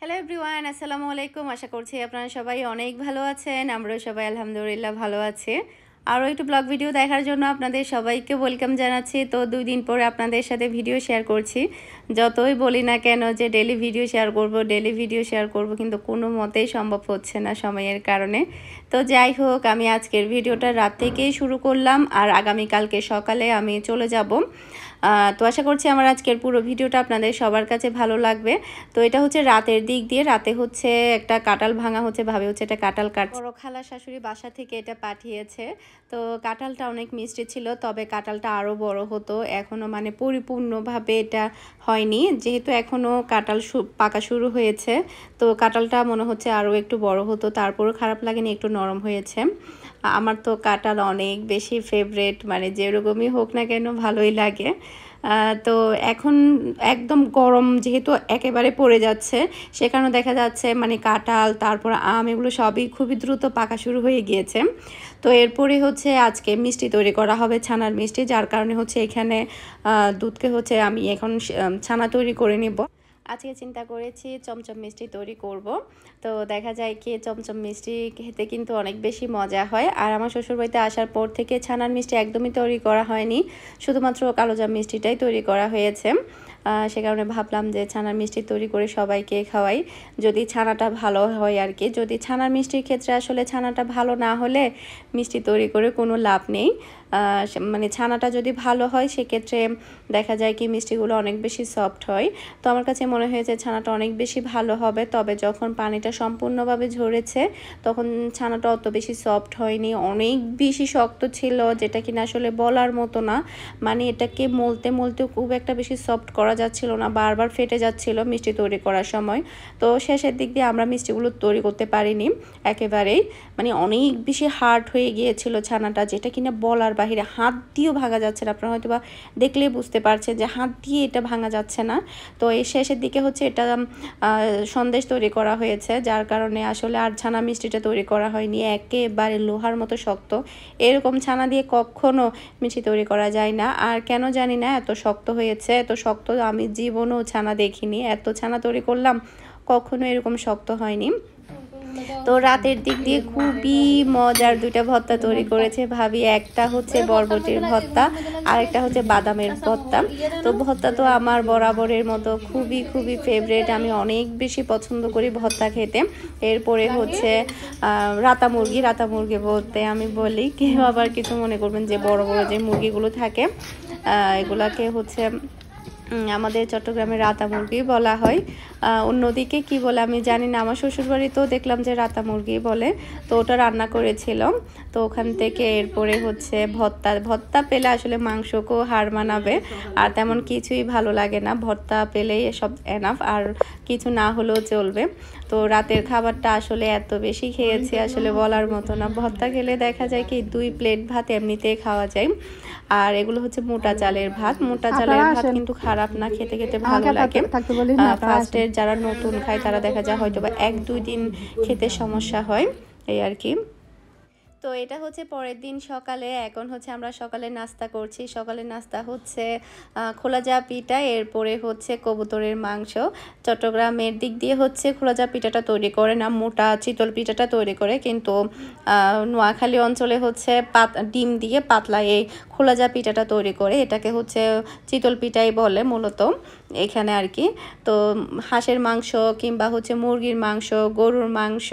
Hello everyone, আসসালামু আলাইকুম। আশা করছি আপনারা সবাই অনেক ভালো আছেন। আমরাও সবাই আলহামদুলিল্লাহ ভালো আছি। আরও একটু ব্লগ ভিডিও দেখার জন্য আপনাদের সবাইকে ওয়েলকাম জানাচ্ছি। তো 2 দিন পরে আপনাদের সাথে ভিডিও শেয়ার করছি। যতই বলি না কেন যে ডেলি ভিডিও শেয়ার করব, কিন্তু কোনো মতেই সম্ভব হচ্ছে না সময়ের কারণে। তো যাই হোক, আমি আজকের ভিডিওটা রাত থেকেই শুরু করলাম, আর আগামীকালকে সকালে আমি চলে যাব। তো আশা করছি আমার আজকের পুরো ভিডিওটা আপনাদের সবার কাছে ভালো লাগবে। তো এটা হচ্ছে রাতের দিক দিয়ে, রাতে হচ্ছে একটা কাঁঠাল ভাঙা হচ্ছে, ভাবে হচ্ছে এটা কাঁঠাল কাটছে। বড় খালা শাশুড়ি বাসা থেকে এটা পাঠিয়েছে। তো কাঁঠালটা অনেক মিষ্টি ছিল, তবে কাঁঠালটা আরও বড় হতো, এখনও মানে পরিপূর্ণভাবে এটা হয়নি, যেহেতু এখনও কাঁঠাল পাকা শুরু হয়েছে। তো কাঁঠালটা মনে হচ্ছে আরও একটু বড় হতো, তারপরও খারাপ লাগেনি, একটু নরম হয়েছে। আমার তো কাঁঠাল অনেক বেশি ফেভারেট, মানে যেরকমই হোক না কেন ভালোই লাগে। তো এখন একদম গরম যেহেতু একেবারে পড়ে যাচ্ছে, সে কারণে দেখা যাচ্ছে মানে কাঁঠাল তারপর আম এগুলো সবই খুবই দ্রুত পাকা শুরু হয়ে গিয়েছে। তো এরপরে হচ্ছে আজকে মিষ্টি তৈরি করা হবে, ছানার মিষ্টি, যার কারণে হচ্ছে এখানে দুধকে হচ্ছে আমি এখন ছানা তৈরি করে নিব। আজকে চিন্তা করেছি চমচম মিষ্টি তৈরি করব। তো দেখা যায় কি চমচম মিষ্টি খেতে কিন্তু অনেক বেশি মজা হয়। আর আমার শ্বশুরবাড়িতে আসার পর থেকে ছানার মিষ্টি একদমই তৈরি করা হয়নি, শুধুমাত্র কালোজাম মিষ্টিটাই তৈরি করা হয়েছে। সে কারণে ভাবলাম যে ছানার মিষ্টি তৈরি করে সবাইকে খাওয়াই, যদি ছানাটা ভালো হয় আর কি। যদি ছানার মিষ্টির ক্ষেত্রে আসলে ছানাটা ভালো না হলে মিষ্টি তৈরি করে কোনো লাভ নেই। মানে ছানাটা যদি ভালো হয় সেক্ষেত্রে দেখা যায় কি মিষ্টিগুলো অনেক বেশি সফট হয়। তো আমার কাছে মনে হয়েছে ছানাটা অনেক বেশি ভালো হবে, তবে যখন পানিটা সম্পূর্ণভাবে ঝরেছে তখন ছানাটা অত বেশি সফট হয়নি, অনেক বেশি শক্ত ছিল, যেটা কিনা আসলে বলার মতো না। মানে এটাকে মলতে মলতে খুব একটা বেশি সফট করা যাচ্ছিল না, বারবার ফেটে যাচ্ছিল মিষ্টি তৈরি করার সময়। তো শেষের দিক দিয়ে আমরা মিষ্টিগুলো তৈরি করতে পারিনি একেবারেই, মানে অনেক বেশি হার্ড হয়ে গিয়েছিল ছানাটা, যেটা কিনা বলার বাহিরে, হাত দিয়েও ভাঙা যাচ্ছে না। আপনারা হয়তো বা দেখলেই বুঝতে পারছেন যে হাত দিয়ে এটা ভাঙা যাচ্ছে না। তো এই শেষের দিকে হচ্ছে এটা সন্দেশ তৈরি করা হয়েছে, যার কারণে আসলে আর ছানা মিষ্টিটা তৈরি করা হয়নি, একেবারে লোহার মতো শক্ত। এরকম ছানা দিয়ে কখনো মিষ্টি তৈরি করা যায় না, আর কেন জানি না এত শক্ত হয়েছে। এত শক্ত আমি জীবনেও ছানা দেখিনি, এত ছানা তৈরি করলাম কখনো এরকম শক্ত হয়নি। তো রাতের দিক দিয়ে খুবই মজার 2টা ভর্তা তৈরি করেছে ভাবি, একটা হচ্ছে বরবটির ভর্তা আর একটা হচ্ছে বাদামের ভর্তা। তো ভর্তা তো আমার বরাবরের মতো খুবই খুবই ফেভারিট, আমি অনেক বেশি পছন্দ করি ভর্তা খেতে। এরপরে হচ্ছে রাতা মুরগি বলতে আমি বলি, কেউ আবার কিছু মনে করবেন যে বড় বড় যে মুরগিগুলো থাকে এগুলাকে হচ্ছে আমাদের চট্টগ্রামে রাতা মুরগি বলা হয়, অন্যদিকে কি বলে আমি জানি না। আমার শ্বশুরবাড়িতেও দেখলাম যে রাতা মুরগি বলে। তো ওটা রান্না করেছিল। তো ওখান থেকে এরপরে হচ্ছে ভর্তা পেলে আসলে মাংসকেও হার মানাবে, আর তেমন কিছুই ভালো লাগে না, ভর্তা পেলেই সব এনাফ, আর কিছু না হলেও চলবে। তো রাতের খাবারটা আসলে এত বেশি খেয়েছি আসলে বলার মতো না। ভর্তা খেলে দেখা যায় কি 2 প্লেট ভাত এমনিতেই খাওয়া যায়। আর এগুলো হচ্ছে মোটা চালের ভাত কিন্তু খারাপ না, খেতে খেতে ভালো লাগে। ফার্স্টের যারা নতুন খায় তারা দেখা যায় হয়তো বা 1-2 দিন খেতে সমস্যা হয়, এই আর কি। তো এটা হচ্ছে পরের দিন সকালে, এখন হচ্ছে আমরা সকালে নাস্তা করছি। সকালে নাস্তা হচ্ছে খোলাজা পিঠা, এরপরে হচ্ছে কবুতরের মাংস। চট্টগ্রামের দিক দিয়ে হচ্ছে খোলাজা পিঠাটা তৈরি করে না, মোটা চিতল পিঠাটা তৈরি করে, কিন্তু নোয়াখালী অঞ্চলে হচ্ছে ডিম দিয়ে পাতলা এই খোলাজা পিঠাটা তৈরি করে, এটাকে হচ্ছে চিতল পিঠাই বলে মূলত এখানে আর কি। তো হাঁসের মাংস কিংবা হচ্ছে মুরগির মাংস, গরুর মাংস,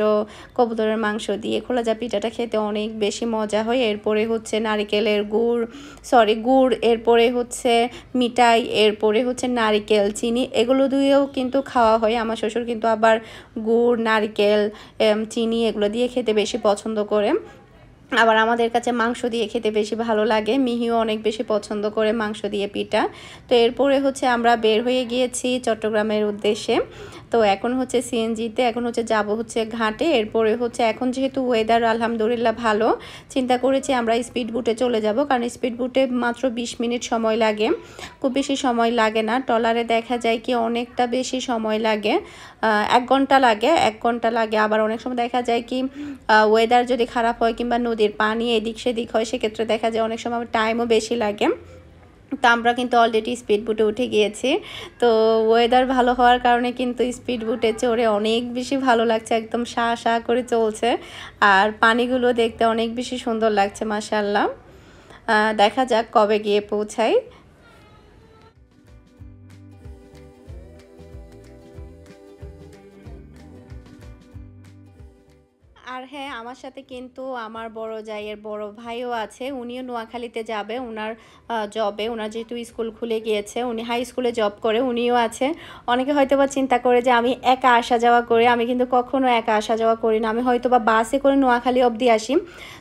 কবুতরের মাংস দিয়ে খোলাজা পিঠাটা খেতে অনেক বেশি মজা হয়। এরপরে হচ্ছে নারিকেলের গুড়, এরপরে হচ্ছে মিঠাই, এরপরে হচ্ছে নারিকেল, চিনি, এগুলো দিয়েও কিন্তু খাওয়া হয়। আমার শ্বশুর কিন্তু আবার গুড়, নারিকেল, চিনি এগুলো দিয়ে খেতে বেশি পছন্দ করে। আবার আমাদের কাছে মাংস দিয়ে খেতে বেশি ভালো লাগে, মিহিও অনেক বেশি পছন্দ করে মাংস দিয়ে পিঠা। তো এরপরে হচ্ছে আমরা বের হয়ে গিয়েছি চট্টগ্রামের উদ্দেশ্যে। তো এখন হচ্ছে সিএনজিতে, এখন হচ্ছে যাব হচ্ছে ঘাটে। এরপরে হচ্ছে এখন যেহেতু ওয়েদার আলহামদুলিল্লাহ ভালো, চিন্তা করেছি আমরা স্পিড বোটে চলে যাব, কারণ স্পিড বোটে মাত্র 20 মিনিট সময় লাগে, খুব বেশি সময় লাগে না। ট্রলারে দেখা যায় কি অনেকটা বেশি সময় লাগে, 1 ঘন্টা লাগে। আবার অনেক সময় দেখা যায় কি ওয়েদার যদি খারাপ হয় কিংবা নদীর পানি এদিক সেদিক হয়, সেক্ষেত্রে দেখা যায় অনেক সময় টাইমও বেশি লাগে। তো আমরা কিন্তু অলরেডি স্পিড বোটে উঠে গিয়েছি। তো ওয়েদার ভালো হওয়ার কারণে কিন্তু স্পিড বোটে চড়ে অনেক বেশি ভালো লাগছে, একদম শাঁ শাঁ করে চলছে। আর পানিগুলো দেখতে অনেক বেশি সুন্দর লাগছে মাশাআল্লাহ। দেখা যাক কবে গিয়ে পৌঁছাই। আর হ্যাঁ, আমার সাথে কিন্তু আমার বড় জায়ের বড় ভাইও আছে, উনিও নোয়াখালীতে যাবে ওনার জবে। ওনার যেহেতু স্কুল খুলে গিয়েছে, উনি হাই স্কুলে জব করে, উনিও আছে। অনেকে হয়তো বা চিন্তা করে যে আমি একা আসা যাওয়া করি, আমি কিন্তু কখনো একা আসা যাওয়া করি না। আমি হয়তো বা বাসে করে নোয়াখালী অবধি আসি।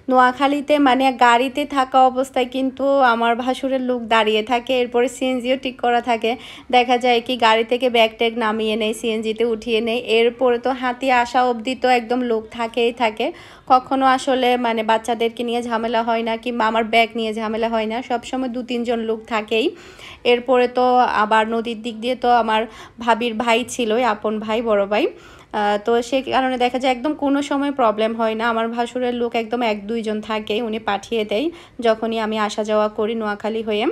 নোয়াখালীতে মানে গাড়িতে থাকা অবস্থায় কিন্তু আমার ভাসুরের লোক দাঁড়িয়ে থাকে, এরপরে সিএনজিও ঠিক করা থাকে। দেখা যায় কি গাড়ি থেকে ব্যাগ ট্যাগ নামিয়ে নেয়, সিএনজিতে উঠিয়ে নেয়, এরপরে তো হাতি আসা অবধি তো একদম লোক থাকেই থাকে। কখনো আসলে মানে বাচ্চাদেরকে নিয়ে ঝামেলা হয় না, কিংবা আমার ব্যাগ নিয়ে ঝামেলা হয় না, সবসময় 2-3 জন লোক থাকেই। এরপরে তো আবার নদীর দিক দিয়ে তো আমার ভাবির ভাই ছিলই, আপন ভাই, বড় ভাই। তো সে কারণে দেখা যায় একদম কোনো সময় প্রবলেম হয় না। আমার ভাসুরের লোক একদম 1-2 জন থাকে, উনি পাঠিয়ে দেয় যখনই আমি আসা যাওয়া করি নোয়াখালী হয়ে।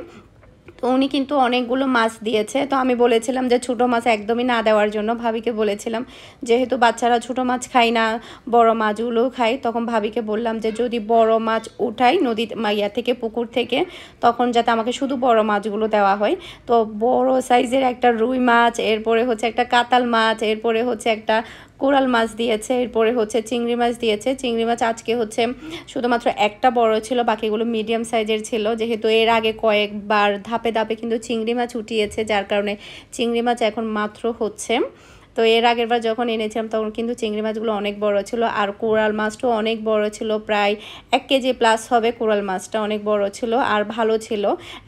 তো উনি কিন্তু অনেকগুলো মাছ দিয়েছে। তো আমি বলেছিলাম যে ছোটো মাছ একদমই না দেওয়ার জন্য, ভাবিকে বলেছিলাম যেহেতু বাচ্চারা ছোটো মাছ খায় না, বড় মাছগুলোও খায়। তখন ভাবিকে বললাম যে যদি বড় মাছ উঠাই নদী ইয়া থেকে, পুকুর থেকে, তখন যাতে আমাকে শুধু বড় মাছগুলো দেওয়া হয়। তো বড় সাইজের একটা রুই মাছ, এরপরে হচ্ছে একটা কাতাল মাছ, এরপরে হচ্ছে একটা কোরাল মাছ দিয়েছে, এরপরে হচ্ছে চিংড়ি মাছ দিয়েছে। চিংড়ি মাছ আজকে হচ্ছে শুধুমাত্র একটা বড় ছিল, বাকিগুলো মিডিয়াম সাইজের ছিল। যেহেতু এর আগে কয়েকবার ধাপে ধাপে কিন্তু চিংড়ি মাছ উঠিয়েছে, যার কারণে চিংড়ি মাছ এখন মাত্র হচ্ছে। তো এর আগের বার যখন এনেছিলাম তখন কিন্তু চিংড়ি মাছগুলো অনেক বড় ছিল, আর কোরাল মাছটাও অনেক বড় ছিল, প্রায় 1 কেজি প্লাস হবে। কোরাল মাছটা অনেক বড় ছিল আর ভালো ছিল,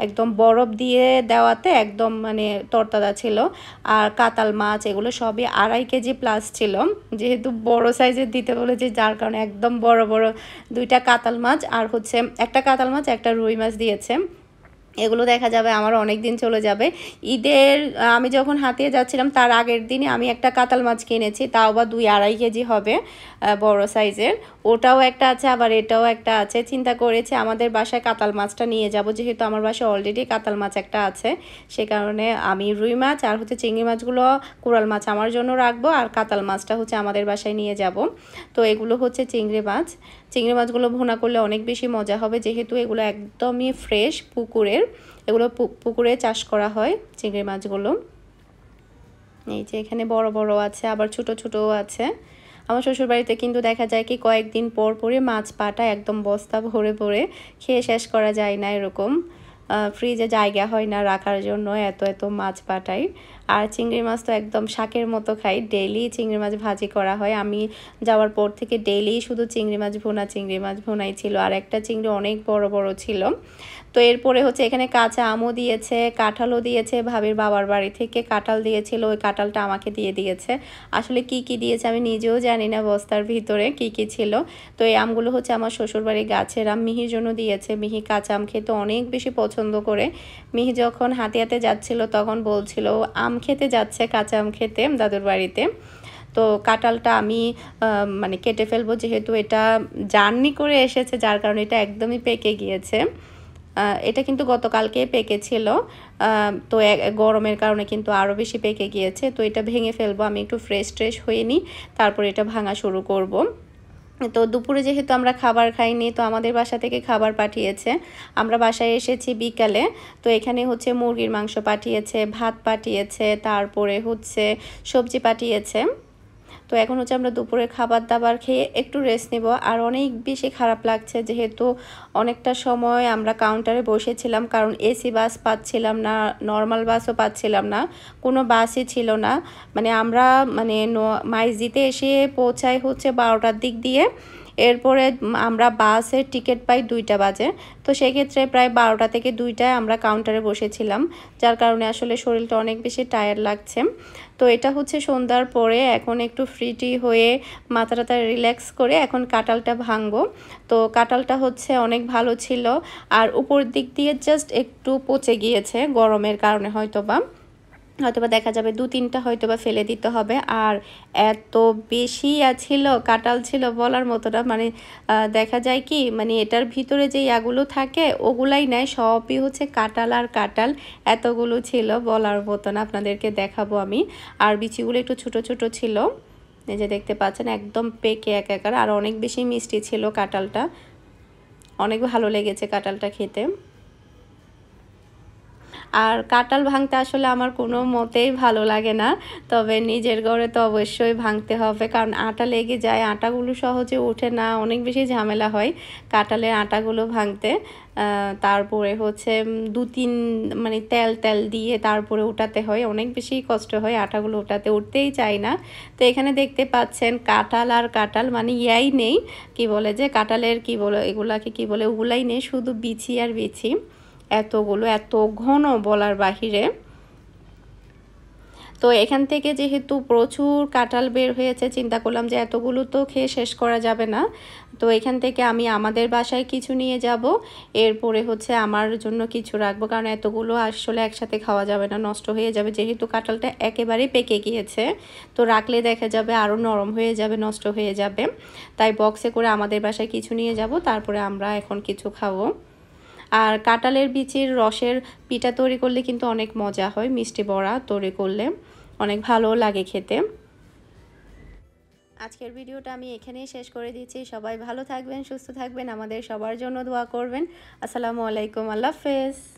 একদম বরফ দিয়ে দেওয়াতে একদম মানে তরতাজা ছিল। আর কাতাল মাছ এগুলো সবই 2.5 কেজি প্লাস ছিল, যেহেতু বড় সাইজের দিতে বলেছে, যার কারণে একদম বড় বড় 2টা কাতাল মাছ, আর হচ্ছে একটা কাতাল মাছ, একটা রুই মাছ দিয়েছে। এগুলো দেখা যাবে আমার অনেক দিন চলে যাবে। ঈদের আমি যখন হাতিয়ে যাচ্ছিলাম তার আগের দিনই আমি একটা কাতাল মাছ কিনেছি, তাও বা 2-2.5 কেজি হবে, বড় সাইজের। ওটাও একটা আছে, আবার এটাও একটা আছে। চিন্তা করেছি আমাদের বাসায় কাতাল মাছটা নিয়ে যাব, যেহেতু আমার বাসায় অলরেডি কাতাল মাছ একটা আছে। সে কারণে আমি রুই মাছ আর হচ্ছে চিংড়ি মাছগুলো, কোরাল মাছ আমার জন্য রাখবো, আর কাতাল মাছটা হচ্ছে আমাদের বাসায় নিয়ে যাব। তো এগুলো হচ্ছে চিংড়ি মাছ। চিংড়ি মাছগুলো ভুনা করলে অনেক বেশি মজা হবে, যেহেতু এগুলো একদমই ফ্রেশ পুকুরের, এগুলো পুকুরে চাষ করা হয় চিংড়ি মাছগুলো। এই যে এখানে বড় বড় আছে, আবার ছোট ছোটও আছে। আমার শ্বশুরবাড়িতে কিন্তু দেখা যায় কি কয়েকদিন পর পরে মাছ পাঠায়, একদম বস্তা ভরে ভরে, খেয়ে শেষ করা যায় না এরকম। ফ্রিজে জায়গা হয় না রাখার জন্য, এত এত মাছ পাঠাই। আর চিংড়ি মাছ তো একদম শাকের মতো খাই, ডেইলি চিংড়ি মাছ ভাজি করা হয়। আমি যাওয়ার পর থেকে ডেইলি শুধু চিংড়ি মাছ ভুনা, চিংড়ি মাছ ভুনাই ছিল। আর একটা চিংড়ি অনেক বড় বড় ছিল। তো এরপরে হচ্ছে এখানে কাঁচা আমও দিয়েছে, কাঁঠালও দিয়েছে, ভাবির বাবার বাড়ি থেকে কাঁঠাল দিয়েছিল, ওই কাঁঠালটা আমাকে দিয়ে দিয়েছে। আসলে কি কি দিয়েছে আমি নিজেও জানি না বস্তার ভিতরে কি কি ছিল। তো এই আমগুলো হচ্ছে আমার শ্বশুরবাড়ির গাছের আম, মিহির জন্য দিয়েছে। মিহি কাঁচা আম খেতে অনেক বেশি পছন্দ করে। মিহি যখন হাতে হাতে যাচ্ছিল তখন বলছিল আম খেতে যাচ্ছে, কাঁচা আম খেতে দাদুর বাড়িতে। তো কাঁঠালটা আমি মানে কেটে ফেলবো, যেহেতু এটা জার্নি করে এসেছে, যার কারণে এটা একদমই পেকে গিয়েছে। এটা কিন্তু গতকালকে পেকেছিল, তো গরমের কারণে কিন্তু আরও বেশি পেকে গিয়েছে। তো এটা ভেঙে ফেলবো, আমি একটু ফ্রেশ ট্রেশ হয়ে নিই, তারপর এটা ভাঙা শুরু করব। তো দুপুরে যেহেতু আমরা খাবার খাইনি, তো আমাদের বাসা থেকে খাবার পাঠিয়েছে। আমরা বাসায় এসেছি বিকালে। তো এখানে হচ্ছে মুরগির মাংস পাঠিয়েছে, ভাত পাঠিয়েছে, তারপরে হচ্ছে সবজি পাঠিয়েছে। তো এখন হচ্ছে আমরা দুপুরে খাবার দাবার খেয়ে একটু রেস্ট নেব। আর অনেক বেশি খারাপ লাগছে, যেহেতু অনেকটা সময় আমরা কাউন্টারে বসেছিলাম, কারণ এসি বাস পাচ্ছিলাম না, নর্মাল বাসও পাচ্ছিলাম না, কোনো বাসই ছিল না। মানে আমরা মানে মাইজদিতে এসে পৌঁছাই হচ্ছে 12টার দিক দিয়ে, এরপরে আমরা বাসের টিকিট পাই 2টা বাজে। তো সেক্ষেত্রে প্রায় 12টা থেকে 2টায় আমরা কাউন্টারে বসেছিলাম, যার কারণে আসলে শরীরটা অনেক বেশি টায়ার্ড লাগছে। তো এটা হচ্ছে সন্ধ্যার পরে, এখন একটু ফ্রি হয়ে মাথাটা রিল্যাক্স করে এখন কাঁঠালটা ভাঙবো। তো কাঁঠালটা হচ্ছে অনেক ভালো ছিল, আর উপর দিক দিয়ে জাস্ট একটু পচে গিয়েছে গরমের কারণে হয়তো বা। হয়তোবা দেখা যাবে 2-3টা হয়তোবা ফেলে দিতে হবে। আর এত বেশি ছিল, কাঁঠাল ছিল বলার মতো না। মানে দেখা যায় কি, মানে এটার ভিতরে যে ইয়াগুলো থাকে ওগুলাই নেয়, সবই হচ্ছে কাঁঠাল আর কাঁঠাল। এতগুলো ছিল বলার মতো না, আপনাদেরকে দেখাবো আমি। আর বিচিগুলো একটু ছোট ছোট ছিল, এই যে দেখতে পাচ্ছেন একদম পেকে একাকার। আর অনেক বেশি মিষ্টি ছিল কাঁঠালটা, অনেক ভালো লেগেছে কাঁঠালটা খেতে। আর কাঁঠাল ভাঙতে আসলে আমার কোনো মতেই ভালো লাগে না, তবে নিজের ঘরে তো অবশ্যই ভাঙতে হবে, কারণ আটা লেগে যায়, আটাগুলো সহজে ওঠে না, অনেক বেশি ঝামেলা হয় কাঁঠালের আটাগুলো ভাঙতে। তারপরে হচ্ছে 2-3 মানে তেল তেল দিয়ে তারপরে উঠাতে হয়, অনেক বেশি কষ্ট হয় আটাগুলো উঠাতে, উঠতেই চায় না। তো এখানে দেখতে পাচ্ছেন কাঁঠাল আর কাঁঠাল, মানে ইয়াই নেই, কি বলে যে কাঁঠালের কি বলে এগুলাকে, কি বলে ওগুলাই নেই, শুধু বিচি আর বিচি। এতগুলো, এত ঘন বলার বাহিরে। তো এখান থেকে যেহেতু প্রচুর কাঁঠাল বের হয়েছে, চিন্তা করলাম যে এতগুলো তো খেয়ে শেষ করা যাবে না। তো এখান থেকে আমি আমাদের বাসায় কিছু নিয়ে যাব, এরপরে হচ্ছে আমার জন্য কিছু রাখবো, কারণ এতগুলো আসলে একসাথে খাওয়া যাবে না, নষ্ট হয়ে যাবে, যেহেতু কাঁঠালটা একেবারেই পেকে গিয়েছে। তো রাখলে দেখা যাবে আরও নরম হয়ে যাবে, নষ্ট হয়ে যাবে। তাই বক্সে করে আমাদের বাসায় কিছু নিয়ে যাব, তারপরে আমরা এখন কিছু খাবো। আর কাঁঠালের বিচির রসের পিঠা তৈরি করলে কিন্তু অনেক মজা হয়, মিষ্টি বড়া তৈরি করলে অনেক ভালো লাগে খেতে। আজকের ভিডিওটা আমি এখানেই শেষ করে দিচ্ছি। সবাই ভালো থাকবেন, সুস্থ থাকবেন, আমাদের সবার জন্য দোয়া করবেন। আসসালামু আলাইকুম, আল্লাহ হাফেজ।